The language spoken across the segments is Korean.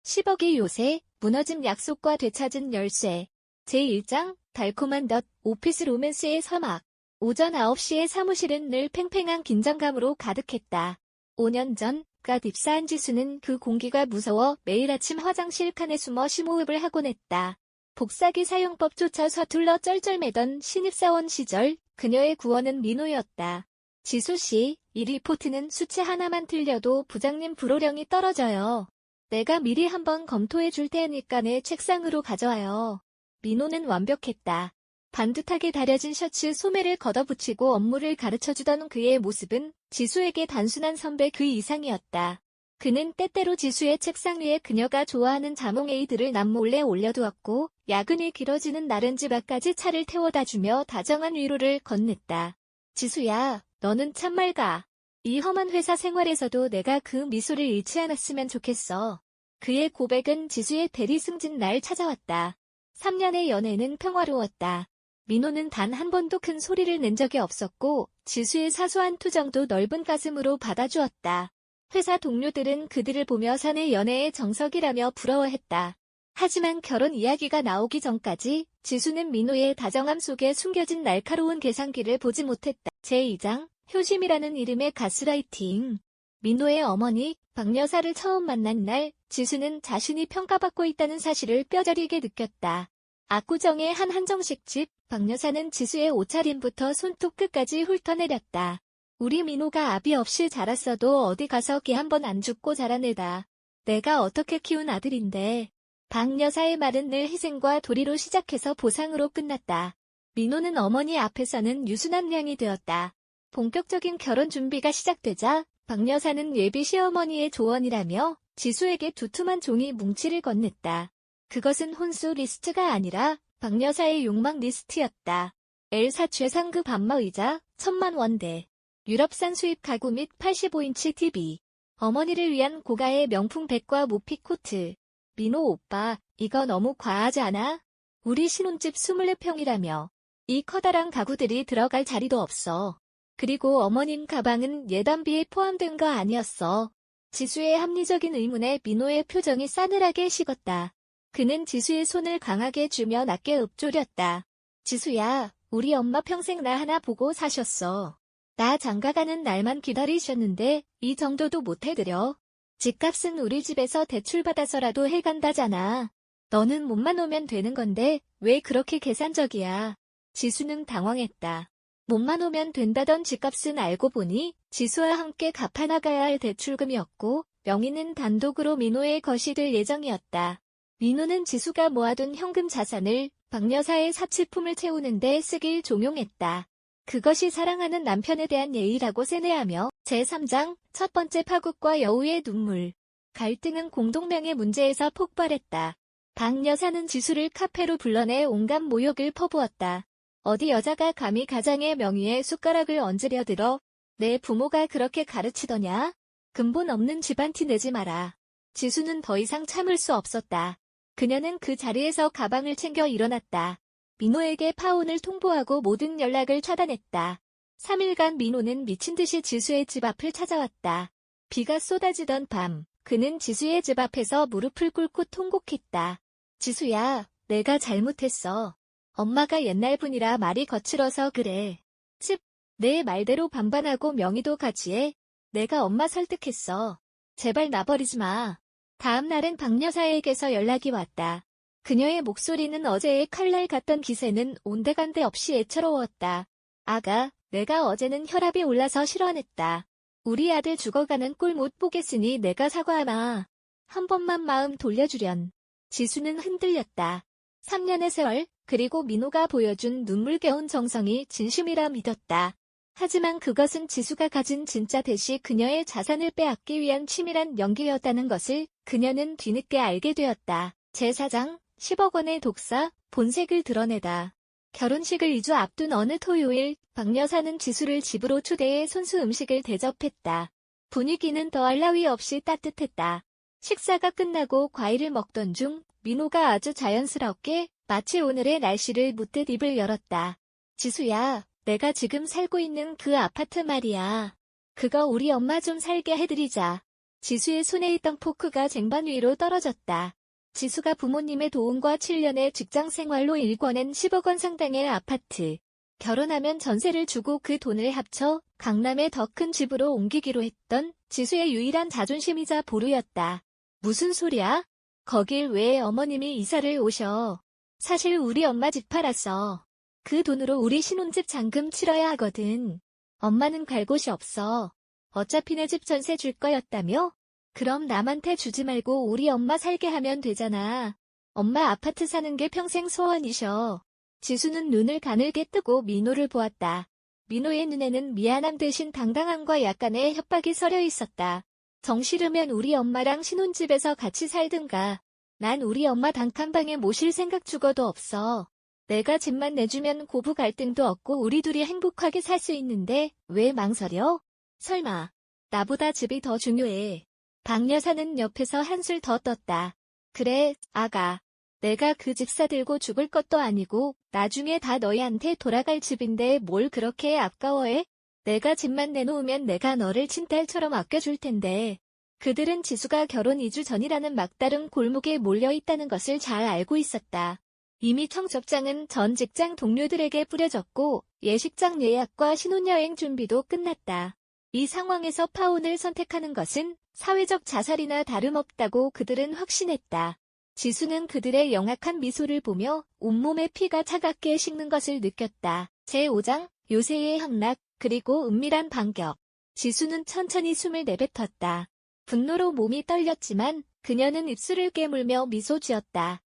10억의 요새, 무너진 약속과 되찾은 열쇠. 제1장, 달콤한 덧, 오피스 로맨스의 서막. 오전 9시에 사무실은 늘 팽팽한 긴장감으로 가득했다. 5년 전, 갓 입사한 지수는 그 공기가 무서워 매일 아침 화장실 칸에 숨어 심호흡을 하곤 했다. 복사기 사용법조차 서툴러 쩔쩔매던 신입사원 시절, 그녀의 구원은 민호였다. 지수씨, 이 리포트는 수치 하나만 틀려도 부장님 불호령이 떨어져요. 내가 미리 한번 검토해 줄 테니까 내 책상으로 가져와요. 민호는 완벽했다. 반듯하게 다려진 셔츠 소매를 걷어붙이고 업무를 가르쳐주던 그의 모습은 지수에게 단순한 선배 그 이상이었다. 그는 때때로 지수의 책상 위에 그녀가 좋아하는 자몽에이드를 남몰래 올려두었고 야근이 길어지는 날은 집 앞까지 차를 태워다주며 다정한 위로를 건넸다. 지수야, 너는 참 맑아. 이 험한 회사 생활에서도 내가 그 미소를 잃지 않았으면 좋겠어. 그의 고백은 지수의 대리 승진 날 찾아왔다. 3년의 연애는 평화로웠다. 민호는 단 한 번도 큰 소리를 낸 적이 없었고 지수의 사소한 투정도 넓은 가슴으로 받아주었다. 회사 동료들은 그들을 보며 사내 연애의 정석이라며 부러워했다. 하지만 결혼 이야기가 나오기 전까지 지수는 민호의 다정함 속에 숨겨진 날카로운 계산기를 보지 못했다. 제2장, 효심이라는 이름의 가스라이팅. 민호의 어머니, 박 여사를 처음 만난 날, 지수는 자신이 평가받고 있다는 사실을 뼈저리게 느꼈다. 압구정의 한 한정식집, 박 여사는 지수의 옷차림부터 손톱 끝까지 훑어내렸다. 우리 민호가 아비 없이 자랐어도 어디 가서 개 한 번 안 죽고 자라내다. 내가 어떻게 키운 아들인데. 박 여사의 말은 늘 희생과 도리로 시작해서 보상으로 끝났다. 민호는 어머니 앞에서는 유순한 냥이 되었다. 본격적인 결혼 준비가 시작되자 박 여사는 예비 시어머니의 조언이라며 지수에게 두툼한 종이 뭉치를 건넸다. 그것은 혼수 리스트가 아니라 박 여사의 욕망 리스트였다. 엘사 최상급 안마의자 1,000만 원대. 유럽산 수입 가구 및 85인치 TV. 어머니를 위한 고가의 명품 백과 모피 코트. 민호 오빠, 이거 너무 과하지 않아? 우리 신혼집 24평이라며. 이 커다란 가구들이 들어갈 자리도 없어. 그리고 어머님 가방은 예단비에 포함된 거 아니었어. 지수의 합리적인 의문에 민호의 표정이 싸늘하게 식었다. 그는 지수의 손을 강하게 쥐며 낮게 읊조렸다. 지수야, 우리 엄마 평생 나 하나 보고 사셨어. 나 장가가는 날만 기다리셨는데 이 정도도 못 해드려. 집값은 우리 집에서 대출받아서라도 해간다잖아. 너는 몸만 오면 되는 건데 왜 그렇게 계산적이야. 지수는 당황했다. 몸만 오면 된다던 집값은 알고 보니 지수와 함께 갚아나가야 할 대출금이었고 명의는 단독으로 민호의 것이 될 예정이었다. 민호는 지수가 모아둔 현금 자산을 박 여사의 사치품을 채우는데 쓰길 종용했다. 그것이 사랑하는 남편에 대한 예의라고 세뇌하며 제3장 첫 번째 파국과 여우의 눈물. 갈등은 공동명예 문제에서 폭발했다. 박 여사는 지수를 카페로 불러내 온갖 모욕을 퍼부었다. 어디 여자가 감히 가장의 명의에 숟가락을 얹으려 들어. 내 부모가 그렇게 가르치더냐? 근본 없는 집안 티 내지 마라. 지수는 더 이상 참을 수 없었다. 그녀는 그 자리에서 가방을 챙겨 일어났다. 민호에게 파혼을 통보하고 모든 연락을 차단했다. 3일간 민호는 미친 듯이 지수의 집 앞을 찾아왔다. 비가 쏟아지던 밤, 그는 지수의 집 앞에서 무릎을 꿇고 통곡했다. 지수야, 내가 잘못했어. 엄마가 옛날 분이라 말이 거칠어서 그래. 칩, 내 말대로 반반하고 명의도 같이 해. 내가 엄마 설득했어. 제발 놔버리지 마. 다음 날은 박 여사에게서 연락이 왔다. 그녀의 목소리는 어제의 칼날 같던 기세는 온데간데 없이 애처로웠다. 아가, 내가 어제는 혈압이 올라서 실언했다. 우리 아들 죽어가는 꼴 못 보겠으니 내가 사과하마. 한 번만 마음 돌려주련. 지수는 흔들렸다. 3년의 세월, 그리고 민호가 보여준 눈물겨운 정성이 진심이라 믿었다. 하지만 그것은 지수가 가진 진짜 대시 그녀의 자산을 빼앗기 위한 치밀한 연기였다는 것을 그녀는 뒤늦게 알게 되었다. 제4장 10억 원의 독사, 본색을 드러내다. 결혼식을 2주 앞둔 어느 토요일, 박 여사는 지수를 집으로 초대해 손수 음식을 대접했다. 분위기는 더할 나위 없이 따뜻했다. 식사가 끝나고 과일을 먹던 중 민호가 아주 자연스럽게 마치 오늘의 날씨를 묻듯 입을 열었다. 지수야, 내가 지금 살고 있는 그 아파트 말이야. 그거 우리 엄마 좀 살게 해드리자. 지수의 손에 있던 포크가 쟁반 위로 떨어졌다. 지수가 부모님의 도움과 7년의 직장 생활로 일궈낸 10억 원 상당의 아파트. 결혼하면 전세를 주고 그 돈을 합쳐 강남의 더 큰 집으로 옮기기로 했던 지수의 유일한 자존심이자 보루였다. 무슨 소리야? 거길 왜 어머님이 이사를 오셔? 사실 우리 엄마 집 팔았어. 그 돈으로 우리 신혼집 잔금 치러야 하거든. 엄마는 갈 곳이 없어. 어차피 내 집 전세 줄 거였다며? 그럼 남한테 주지 말고 우리 엄마 살게 하면 되잖아. 엄마 아파트 사는 게 평생 소원이셔. 지수는 눈을 가늘게 뜨고 민호를 보았다. 민호의 눈에는 미안함 대신 당당함과 약간의 협박이 서려 있었다. 정 싫으면 우리 엄마랑 신혼집에서 같이 살든가. 난 우리 엄마 단칸방에 모실 생각 죽어도 없어. 내가 집만 내주면 고부 갈등도 없고 우리 둘이 행복하게 살 수 있는데 왜 망설여? 설마 나보다 집이 더 중요해. 박 여사는 옆에서 한술 더 떴다. 그래, 아가. 내가 그 집 사들고 죽을 것도 아니고 나중에 다 너희한테 돌아갈 집인데 뭘 그렇게 아까워해? 내가 집만 내놓으면 내가 너를 친딸처럼 아껴줄 텐데. 그들은 지수가 결혼 2주 전이라는 막다른 골목에 몰려있다는 것을 잘 알고 있었다. 이미 청첩장은 전 직장 동료들에게 뿌려졌고 예식장 예약과 신혼여행 준비도 끝났다. 이 상황에서 파혼을 선택하는 것은 사회적 자살이나 다름없다고 그들은 확신했다. 지수는 그들의 영악한 미소를 보며 온몸에 피가 차갑게 식는 것을 느꼈다. 제5장 요새의 향락 그리고 은밀한 반격. 지수는 천천히 숨을 내뱉었다. 분노로 몸이 떨렸지만 그녀는 입술을 깨물며 미소 지었다.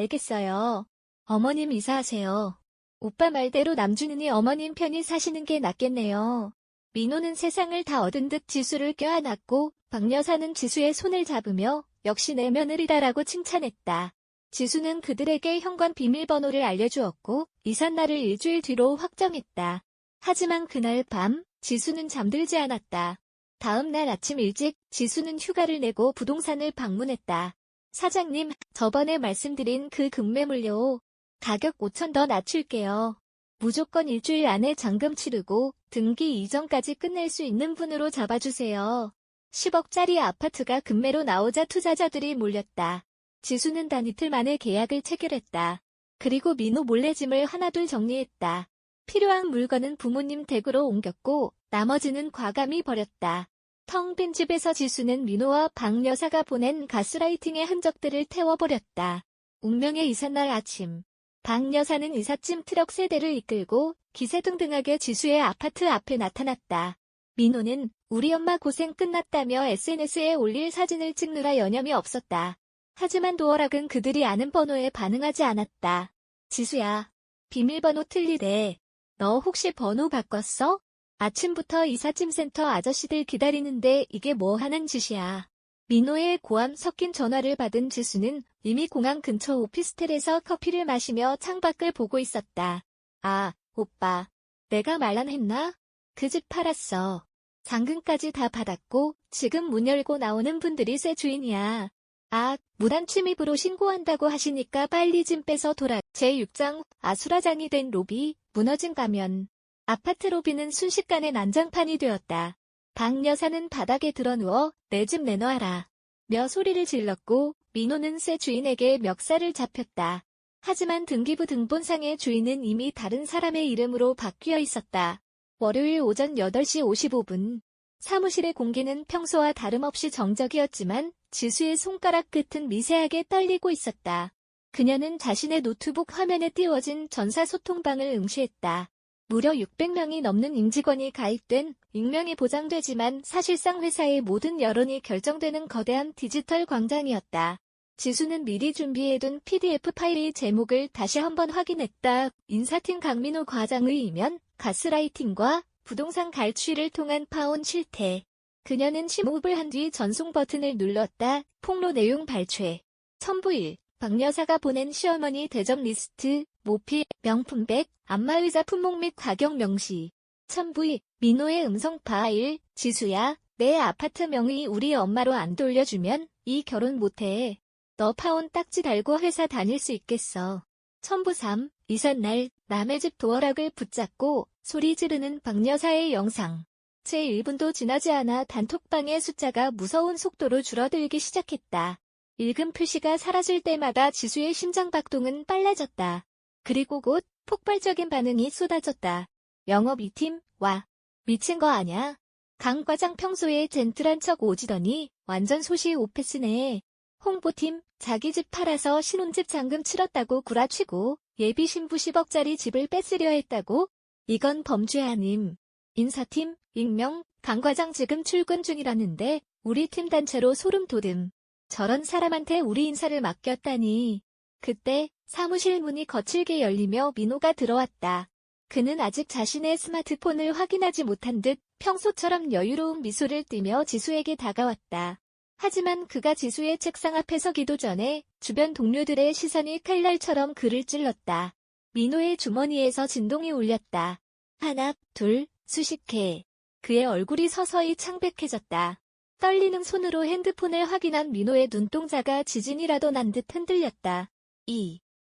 알겠어요. 어머님 이사하세요. 오빠 말대로 남준은이 어머님 편히 사시는 게 낫겠네요. 민호는 세상을 다 얻은 듯 지수를 껴안았고 박 여사는 지수의 손을 잡으며 역시 내 며느리다라고 칭찬했다. 지수는 그들에게 현관 비밀번호를 알려주었고 이삿날을 일주일 뒤로 확정했다. 하지만 그날 밤 지수는 잠들지 않았다. 다음 날 아침 일찍 지수는 휴가를 내고 부동산을 방문했다. 사장님, 저번에 말씀드린 그 급매물요. 가격 5천 더 낮출게요. 무조건 일주일 안에 잔금 치르고 등기 이전까지 끝낼 수 있는 분으로 잡아주세요. 10억짜리 아파트가 급매로 나오자 투자자들이 몰렸다. 지수는 단 이틀 만에 계약을 체결했다. 그리고 민호 몰래 짐을 하나둘 정리했다. 필요한 물건은 부모님 댁으로 옮겼고 나머지는 과감히 버렸다. 텅 빈 집에서 지수는 민호와 박 여사가 보낸 가스라이팅의 흔적들을 태워버렸다. 운명의 이삿날 아침. 박 여사는 이삿짐 트럭 세대를 이끌고 기세등등하게 지수의 아파트 앞에 나타났다. 민호는 우리 엄마 고생 끝났다며 SNS에 올릴 사진을 찍느라 여념이 없었다. 하지만 도어락은 그들이 아는 번호에 반응하지 않았다. 지수야, 비밀번호 틀리대. 너 혹시 번호 바꿨어? 아침부터 이삿짐센터 아저씨들 기다리는데 이게 뭐 하는 짓이야. 민호의 고함 섞인 전화를 받은 지수는 이미 공항 근처 오피스텔에서 커피를 마시며 창밖을 보고 있었다. 아, 오빠. 내가 말란했나? 그 집 팔았어. 잔금까지 다 받았고 지금 문 열고 나오는 분들이 새 주인이야. 아, 무단 침입으로 신고한다고 하시니까 빨리 짐 빼서 돌아. 제6장 아수라장이 된 로비, 무너진 가면. 아파트 로비는 순식간에 난장판이 되었다. 박 여사는 바닥에 드러누워 내 집 내놔라. 며 소리를 질렀고 민호는 새 주인에게 멱살을 잡혔다. 하지만 등기부 등본상의 주인은 이미 다른 사람의 이름으로 바뀌어 있었다. 월요일 오전 8시 55분. 사무실의 공기는 평소와 다름없이 정적이었지만 지수의 손가락 끝은 미세하게 떨리고 있었다. 그녀는 자신의 노트북 화면에 띄워진 전사소통방을 응시했다. 무려 600명이 넘는 임직원이 가입된 익명이 보장되지만 사실상 회사의 모든 여론이 결정되는 거대한 디지털 광장이었다. 지수는 미리 준비해둔 PDF 파일의 제목을 다시 한번 확인했다. 인사팀 강민호 과장의 이면, 가스라이팅과 부동산 갈취를 통한 파혼 실태. 그녀는 심호흡을 한 뒤 전송 버튼을 눌렀다. 폭로 내용 발췌. 첨부 1. 박 여사가 보낸 시어머니 대접 리스트, 모피, 명품백, 안마의자 품목 및 가격 명시. 첨부 2. 민호의 음성 파일. 지수야, 내 아파트 명의 우리 엄마로 안 돌려주면 이 결혼 못해. 너 파혼 딱지 달고 회사 다닐 수 있겠어. 첨부 3. 이삿날 남의 집 도어락을 붙잡고 소리 지르는 박 여사의 영상. 채 1분도 지나지 않아 단톡방의 숫자가 무서운 속도로 줄어들기 시작했다. 읽음 표시가 사라질 때마다 지수의 심장박동은 빨라졌다. 그리고 곧 폭발적인 반응이 쏟아졌다. 영업 2팀, 와. 미친 거 아냐? 강 과장 평소에 젠틀한 척 오지더니 완전 소시 오페스네. 홍보팀, 자기 집 팔아서 신혼집 잔금 치렀다고 구라치고 예비 신부 10억짜리 집을 뺏으려 했다고? 이건 범죄 아님. 인사팀, 익명, 강 과장 지금 출근 중이라는데 우리 팀 단체로 소름 돋음. 저런 사람한테 우리 인사를 맡겼다니. 그때 사무실 문이 거칠게 열리며 민호가 들어왔다. 그는 아직 자신의 스마트폰을 확인하지 못한 듯 평소처럼 여유로운 미소를 띠며 지수에게 다가왔다. 하지만 그가 지수의 책상 앞에 서기도 전에 주변 동료들의 시선이 칼날처럼 그를 찔렀다. 민호의 주머니에서 진동이 울렸다. 하나, 둘, 수십 개. 그의 얼굴이 서서히 창백해졌다. 떨리는 손으로 핸드폰을 확인한 민호의 눈동자가 지진이라도 난 듯 흔들렸다.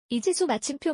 이지수 마침표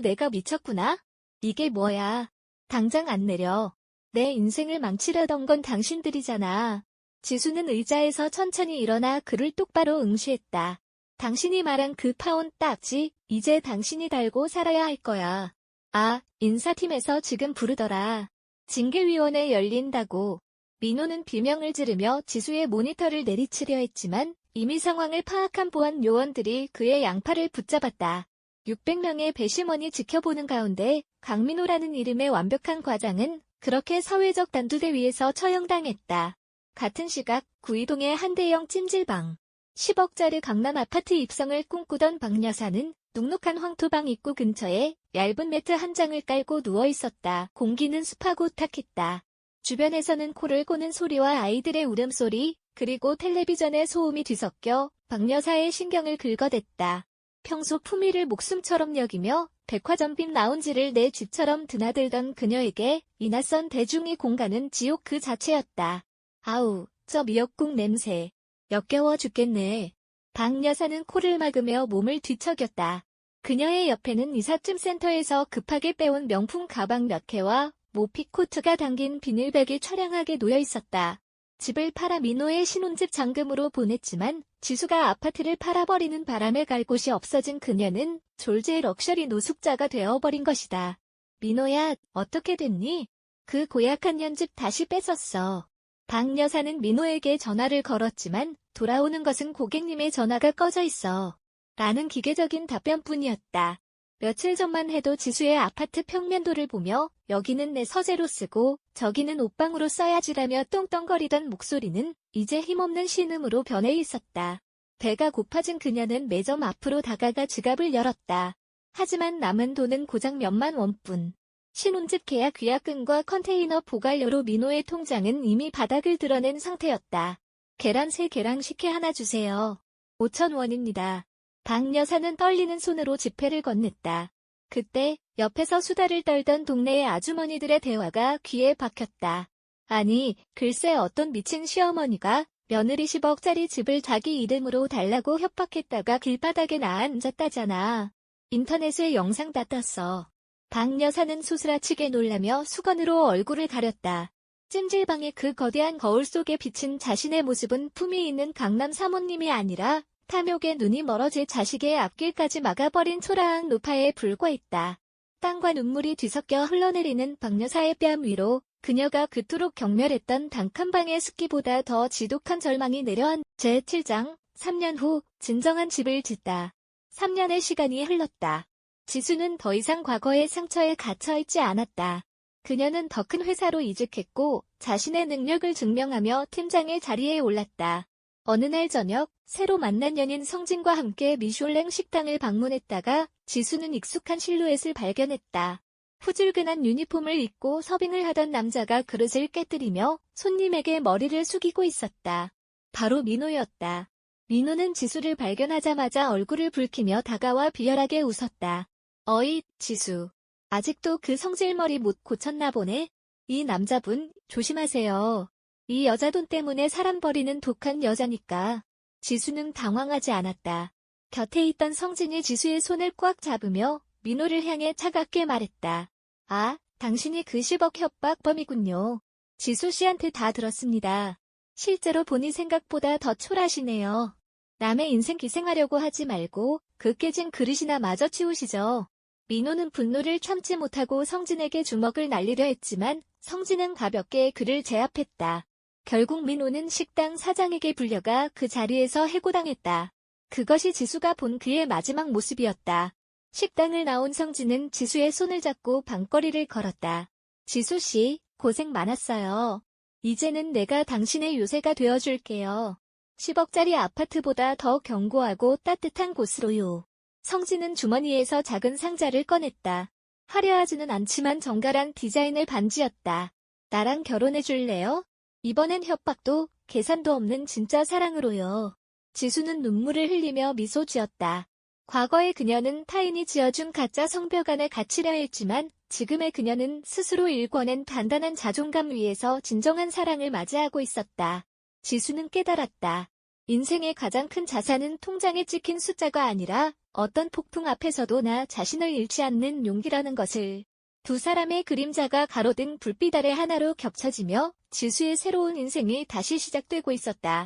내가 미쳤구나? 이게 뭐야? 당장 안 내려. 내 인생을 망치려던 건 당신들이잖아. 지수는 의자에서 천천히 일어나 그를 똑바로 응시했다. 당신이 말한 그 파혼 딱지, 이제 당신이 달고 살아야 할 거야. 아, 인사팀에서 지금 부르더라. 징계위원회 열린다고. 민호는 비명을 지르며 지수의 모니터를 내리치려 했지만 이미 상황을 파악한 보안 요원들이 그의 양팔을 붙잡았다. 600명의 배심원이 지켜보는 가운데 강민호라는 이름의 완벽한 과장은 그렇게 사회적 단두대 위에서 처형당했다. 같은 시각 구이동의 한 대형 찜질방. 10억짜리 강남 아파트 입성을 꿈꾸던 박 여사는 눅눅한 황토방 입구 근처에 얇은 매트 한 장을 깔고 누워있었다. 공기는 습하고 탁했다. 주변에서는 코를 고는 소리와 아이들의 울음소리, 그리고 텔레비전의 소음이 뒤섞여 박 여사의 신경을 긁어댔다. 평소 품위를 목숨처럼 여기며 백화점 빔 라운지를 내 집처럼 드나들던 그녀에게 이 낯선 대중의 공간은 지옥 그 자체였다. 아우, 저 미역국 냄새. 역겨워 죽겠네. 박 여사는 코를 막으며 몸을 뒤척였다. 그녀의 옆에는 이삿짐 센터에서 급하게 빼온 명품 가방 몇 개와 모피 코트가 담긴 비닐백이 처량하게 놓여 있었다. 집을 팔아 민호의 신혼집 잔금으로 보냈지만 지수가 아파트를 팔아버리는 바람에 갈 곳이 없어진 그녀는 졸지의 럭셔리 노숙자가 되어버린 것이다. 민호야, 어떻게 됐니? 그 고약한 년집 다시 뺏었어. 박 여사는 민호에게 전화를 걸었지만 돌아오는 것은 고객님의 전화가 꺼져 있어. 라는 기계적인 답변뿐이었다. 며칠 전만 해도 지수의 아파트 평면도를 보며 여기는 내 서재로 쓰고 저기는 옷방으로 써야지라며 똥똥거리던 목소리는 이제 힘없는 신음으로 변해 있었다. 배가 고파진 그녀는 매점 앞으로 다가가 지갑을 열었다. 하지만 남은 돈은 고작 몇만 원뿐. 신혼집 계약 위약금과 컨테이너 보관료로 민호의 통장은 이미 바닥을 드러낸 상태였다. 계란 3개랑 식혜 하나 주세요. 5,000원입니다. 박 여사는 떨리는 손으로 지폐를 건넸다. 그때 옆에서 수다를 떨던 동네의 아주머니들의 대화가 귀에 박혔다. 아니, 글쎄 어떤 미친 시어머니가 며느리 10억짜리 집을 자기 이름으로 달라고 협박했다가 길바닥에 나앉았다잖아. 인터넷에 영상 다 떴어. 박 여사는 소스라치게 놀라며 수건으로 얼굴을 가렸다. 찜질방의 그 거대한 거울 속에 비친 자신의 모습은 품위 있는 강남 사모님이 아니라 탐욕에 눈이 멀어질 자식의 앞길까지 막아버린 초라한 노파에 불과했다. 땀과 눈물이 뒤섞여 흘러내리는 박 여사의 뺨 위로 그녀가 그토록 경멸했던 단칸방의 습기보다 더 지독한 절망이 내려앉. 제7장 3년 후 진정한 집을 짓다. 3년의 시간이 흘렀다. 지수는 더 이상 과거의 상처에 갇혀있지 않았다. 그녀는 더 큰 회사로 이직했고 자신의 능력을 증명하며 팀장의 자리에 올랐다. 어느 날 저녁 새로 만난 연인 성진과 함께 미슐랭 식당을 방문했다가 지수는 익숙한 실루엣을 발견했다. 후줄근한 유니폼을 입고 서빙을 하던 남자가 그릇을 깨뜨리며 손님에게 머리를 숙이고 있었다. 바로 민호였다. 민호는 지수를 발견하자마자 얼굴을 붉히며 다가와 비열하게 웃었다. 어이, 지수. 아직도 그 성질머리 못 고쳤나 보네. 이 남자분, 조심하세요. 이 여자 돈 때문에 사람 버리는 독한 여자니까. 지수는 당황하지 않았다. 곁에 있던 성진이 지수의 손을 꽉 잡으며 민호를 향해 차갑게 말했다. 아, 당신이 그 10억 협박범이군요. 지수 씨한테 다 들었습니다. 실제로 보니 생각보다 더 초라하시네요. 남의 인생 기생하려고 하지 말고 그 깨진 그릇이나 마저 치우시죠. 민호는 분노를 참지 못하고 성진에게 주먹을 날리려 했지만 성진은 가볍게 그를 제압했다. 결국 민호는 식당 사장에게 불려가 그 자리에서 해고당했다. 그것이 지수가 본 그의 마지막 모습이었다. 식당을 나온 성진은 지수의 손을 잡고 방거리를 걸었다. 지수 씨, 고생 많았어요. 이제는 내가 당신의 요새가 되어줄게요. 10억짜리 아파트보다 더 견고하고 따뜻한 곳으로요. 성진은 주머니에서 작은 상자를 꺼냈다. 화려하지는 않지만 정갈한 디자인의 반지였다. 나랑 결혼해 줄래요? 이번엔 협박도 계산도 없는 진짜 사랑으로요. 지수는 눈물을 흘리며 미소 지었다. 과거의 그녀는 타인이 지어준 가짜 성벽 안에 갇히려 했지만 지금의 그녀는 스스로 일궈낸 단단한 자존감 위에서 진정한 사랑을 맞이하고 있었다. 지수는 깨달았다. 인생의 가장 큰 자산은 통장에 찍힌 숫자가 아니라 어떤 폭풍 앞에서도 나 자신을 잃지 않는 용기라는 것을. 두 사람의 그림자가 가로등 불빛 아래 하나로 겹쳐지며 지수의 새로운 인생이 다시 시작되고 있었다.